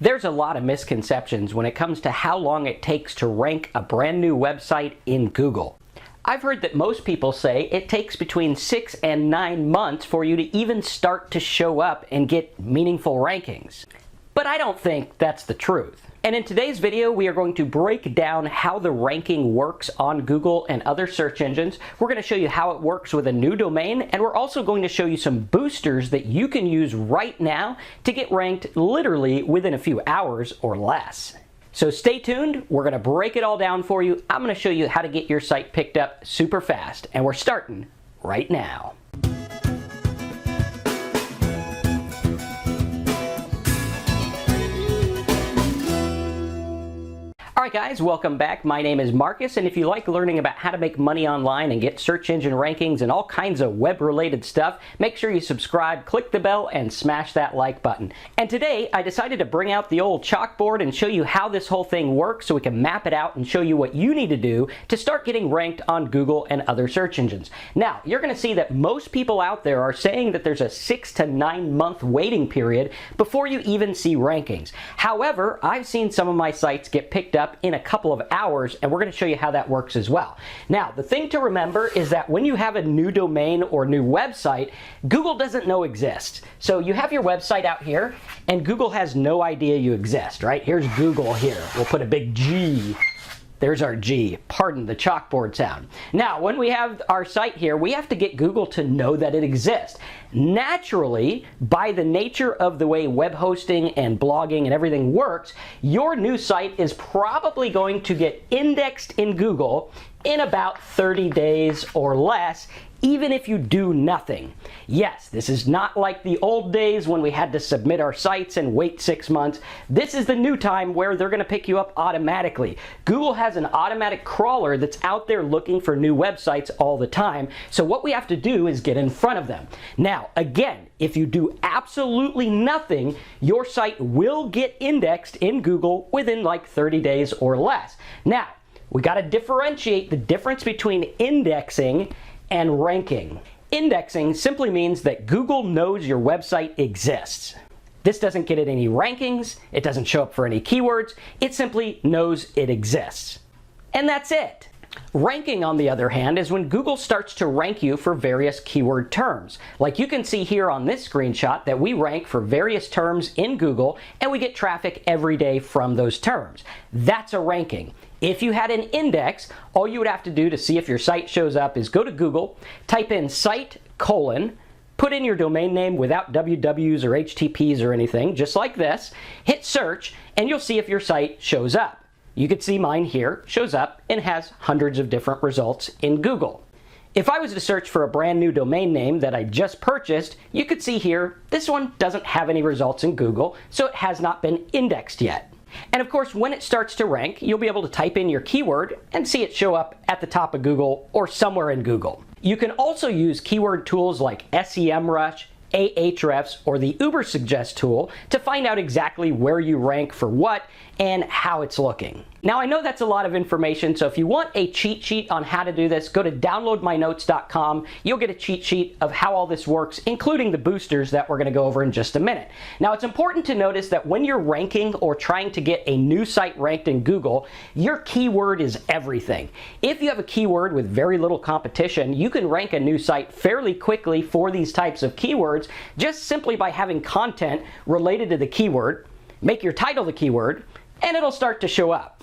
There's a lot of misconceptions when it comes to how long it takes to rank a brand new website in Google. I've heard that most people say it takes between 6 and 9 months for you to even start to show up and get meaningful rankings. But I don't think that's the truth. And in today's video, we are going to break down how the ranking works on Google and other search engines. We're going to show you how it works with a new domain, and we're also going to show you some boosters that you can use right now to get ranked literally within a few hours or less. So stay tuned, we're going to break it all down for you. I'm going to show you how to get your site picked up super fast, and we're starting right now. Alright guys, welcome back. My name is Marcus, and if you like learning about how to make money online and get search engine rankings and all kinds of web-related stuff, make sure you subscribe, click the bell, and smash that like button. And today, I decided to bring out the old chalkboard and show you how this whole thing works so we can map it out and show you what you need to do to start getting ranked on Google and other search engines. Now, you're going to see that most people out there are saying that there's a 6 to 9 month waiting period before you even see rankings. However, I've seen some of my sites get picked up in a couple of hours, and we're going to show you how that works as well. Now, the thing to remember is that when you have a new domain or new website, Google doesn't know exists. So you have your website out here, and Google has no idea you exist, right? Here's Google here. We'll put a big G. There's our G. Pardon the chalkboard sound. Now, when we have our site here, we have to get Google to know that it exists. Naturally, by the nature of the way web hosting and blogging and everything works, your new site is probably going to get indexed in Google in about 30 days or less, even if you do nothing. Yes, this is not like the old days when we had to submit our sites and wait 6 months. This is the new time where they're going to pick you up automatically. Google has an automatic crawler that's out there looking for new websites all the time, so what we have to do is get in front of them. Now, again, if you do absolutely nothing, your site will get indexed in Google within like 30 days or less. Now, we got to differentiate the difference between indexing and ranking. Indexing simply means that Google knows your website exists. This doesn't get it any rankings, it doesn't show up for any keywords, it simply knows it exists. And that's it. Ranking, on the other hand, is when Google starts to rank you for various keyword terms. Like you can see here on this screenshot that we rank for various terms in Google, and we get traffic every day from those terms. That's a ranking. If you had an index, all you would have to do to see if your site shows up is go to Google, type in site:, put in your domain name without wwws or HTTPs or anything, just like this, hit search, and you'll see if your site shows up. You can see mine here shows up and has hundreds of different results in Google. If I was to search for a brand new domain name that I just purchased, you could see here, this one doesn't have any results in Google, so it has not been indexed yet. And of course, when it starts to rank, you'll be able to type in your keyword and see it show up at the top of Google or somewhere in Google. You can also use keyword tools like semrush, ahrefs, or the ubersuggest tool to find out exactly where you rank for what and how it's looking. Now, I know that's a lot of information, so if you want a cheat sheet on how to do this, go to downloadmynotes.com. You'll get a cheat sheet of how all this works, including the boosters that we're going to go over in just a minute. Now, it's important to notice that when you're ranking or trying to get a new site ranked in Google, your keyword is everything. If you have a keyword with very little competition, you can rank a new site fairly quickly for these types of keywords just simply by having content related to the keyword, make your title the keyword, and it'll start to show up.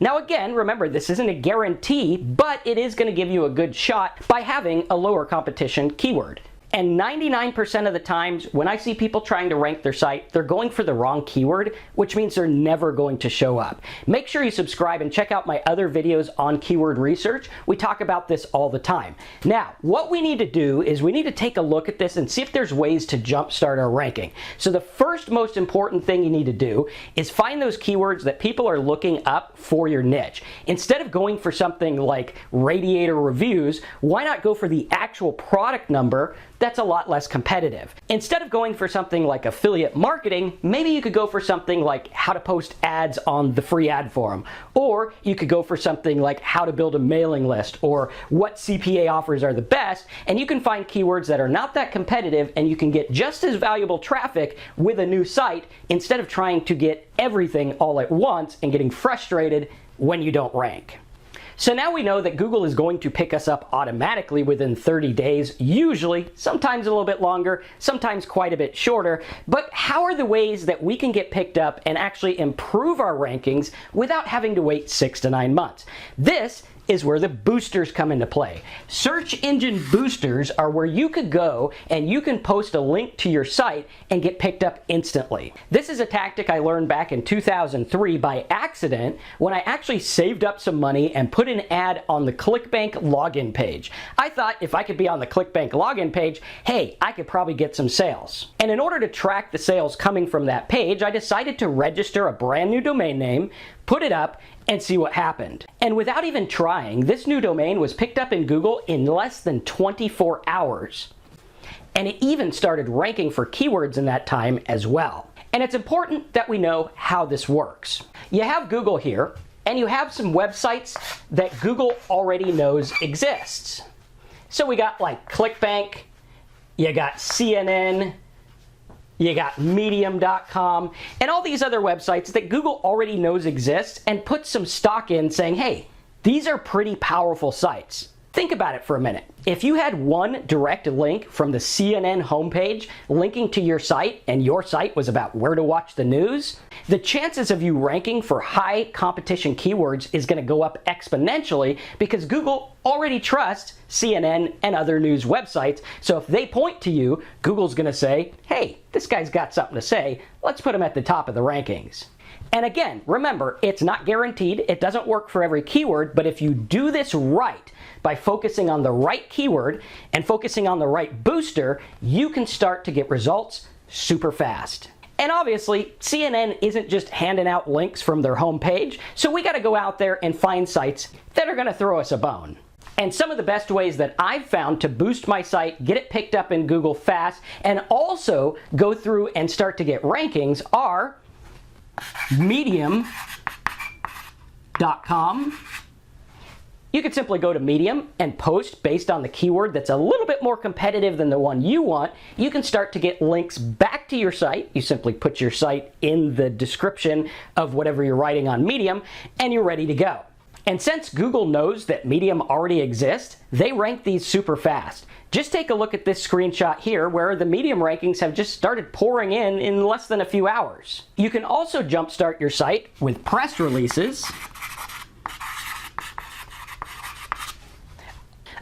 Now again, remember, this isn't a guarantee, but it is going to give you a good shot by having a lower competition keyword. And 99% of the times when I see people trying to rank their site, they're going for the wrong keyword, which means they're never going to show up. Make sure you subscribe and check out my other videos on keyword research. We talk about this all the time. Now, what we need to do is we need to take a look at this and see if there's ways to jumpstart our ranking. So the first most important thing you need to do is find those keywords that people are looking up for your niche. Instead of going for something like radiator reviews, why not go for the actual product number that's a lot less competitive. Instead of going for something like affiliate marketing, maybe you could go for something like how to post ads on the free ad forum, or you could go for something like how to build a mailing list, or what CPA offers are the best, and you can find keywords that are not that competitive and you can get just as valuable traffic with a new site instead of trying to get everything all at once and getting frustrated when you don't rank. So now we know that Google is going to pick us up automatically within 30 days, usually, sometimes a little bit longer, sometimes quite a bit shorter. But how are the ways that we can get picked up and actually improve our rankings without having to wait 6 to 9 months? This is where the boosters come into play. Search engine boosters are where you could go and you can post a link to your site and get picked up instantly. This is a tactic I learned back in 2003 by accident when I actually saved up some money and put an ad on the ClickBank login page. I thought if I could be on the ClickBank login page, hey, I could probably get some sales. And in order to track the sales coming from that page, I decided to register a brand new domain name, put it up, and see what happened. And without even trying, this new domain was picked up in Google in less than 24 hours. And it even started ranking for keywords in that time as well. And it's important that we know how this works. You have Google here, and you have some websites that Google already knows exists. So we got like ClickBank, you got CNN, you got medium.com, and all these other websites that Google already knows exist and put some stock in saying, hey, these are pretty powerful sites. Think about it for a minute. If you had one direct link from the CNN homepage linking to your site and your site was about where to watch the news, the chances of you ranking for high competition keywords is going to go up exponentially because Google already trusts CNN and other news websites. So if they point to you, Google's going to say, hey, this guy's got something to say. Let's put him at the top of the rankings. And again, remember, it's not guaranteed. It doesn't work for every keyword, but if you do this right, by focusing on the right keyword and focusing on the right booster, you can start to get results super fast. And obviously, CNN isn't just handing out links from their homepage, so we got to go out there and find sites that are going to throw us a bone. And some of the best ways that I've found to boost my site, get it picked up in Google fast, and also go through and start to get rankings are medium.com. You could simply go to Medium and post based on the keyword that's a little bit more competitive than the one you want. You can start to get links back to your site. You simply put your site in the description of whatever you're writing on Medium, and you're ready to go. And since Google knows that Medium already exists, they rank these super fast. Just take a look at this screenshot here where the Medium rankings have just started pouring in less than a few hours. You can also jumpstart your site with press releases.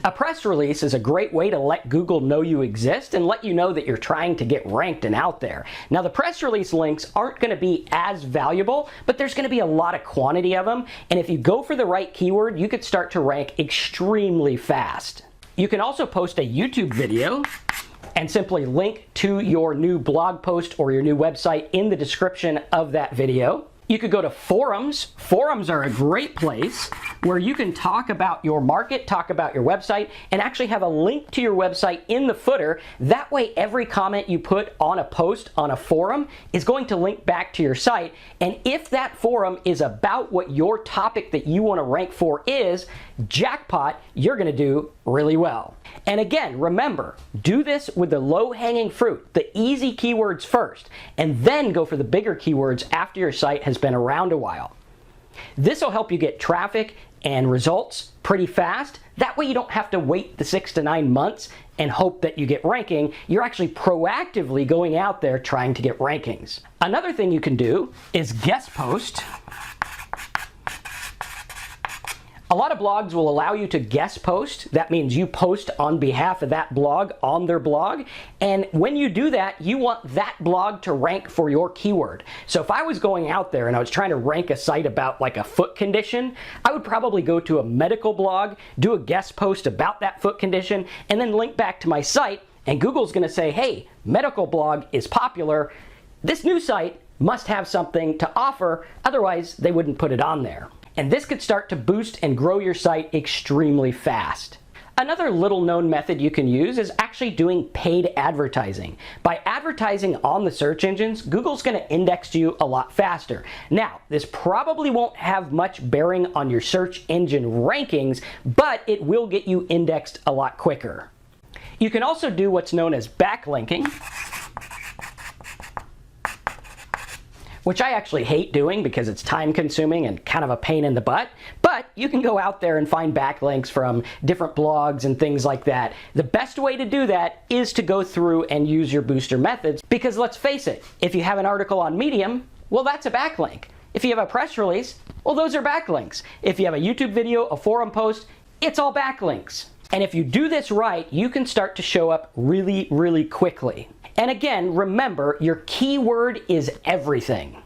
A press release is a great way to let Google know you exist and let you know that you're trying to get ranked and out there. Now, the press release links aren't going to be as valuable, but there's going to be a lot of quantity of them. And if you go for the right keyword, you could start to rank extremely fast. You can also post a YouTube video and simply link to your new blog post or your new website in the description of that video. You could go to forums. Forums are a great place where you can talk about your market, talk about your website, and actually have a link to your website in the footer. That way, every comment you put on a post on a forum is going to link back to your site. And if that forum is about what your topic that you want to rank for is, jackpot, you're going to do really well. And again, remember, do this with the low-hanging fruit, the easy keywords first, and then go for the bigger keywords after your site has been around a while. This will help you get traffic and results pretty fast. That way you don't have to wait the 6 to 9 months and hope that you get ranking. You're actually proactively going out there trying to get rankings. Another thing you can do is guest post. A lot of blogs will allow you to guest post. That means you post on behalf of that blog on their blog. And when you do that, you want that blog to rank for your keyword. So if I was going out there and I was trying to rank a site about like a foot condition, I would probably go to a medical blog, do a guest post about that foot condition, and then link back to my site. And Google's going to say, hey, medical blog is popular. This new site must have something to offer. Otherwise, they wouldn't put it on there. And this could start to boost and grow your site extremely fast. Another little known method you can use is actually doing paid advertising. By advertising on the search engines, Google's going to index you a lot faster. Now, this probably won't have much bearing on your search engine rankings, but it will get you indexed a lot quicker. You can also do what's known as backlinking, which I actually hate doing because it's time consuming and kind of a pain in the butt, but you can go out there and find backlinks from different blogs and things like that. The best way to do that is to go through and use your booster methods, because let's face it, if you have an article on Medium, well, that's a backlink. If you have a press release, well, those are backlinks. If you have a YouTube video, a forum post, it's all backlinks. And if you do this right, you can start to show up really, really quickly. And again, remember, your keyword is everything.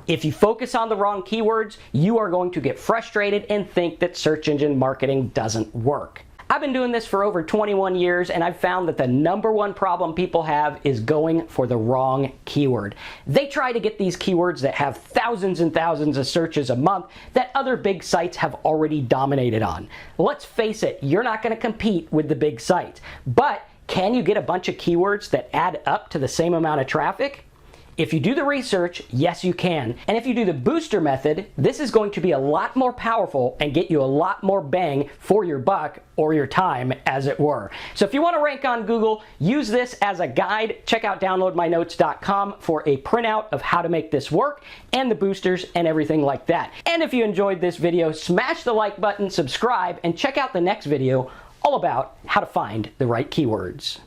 If you focus on the wrong keywords, you are going to get frustrated and think that search engine marketing doesn't work. I've been doing this for over 21 years, and I've found that the #1 problem people have is going for the wrong keyword. They try to get these keywords that have thousands and thousands of searches a month that other big sites have already dominated on. Let's face it, you're not going to compete with the big sites, but can you get a bunch of keywords that add up to the same amount of traffic? If you do the research, yes you can. And if you do the booster method, this is going to be a lot more powerful and get you a lot more bang for your buck, or your time, as it were. So if you want to rank on Google, use this as a guide. Check out downloadmynotes.com for a printout of how to make this work and the boosters and everything like that. And if you enjoyed this video, smash the like button, subscribe, and check out the next video all about how to find the right keywords.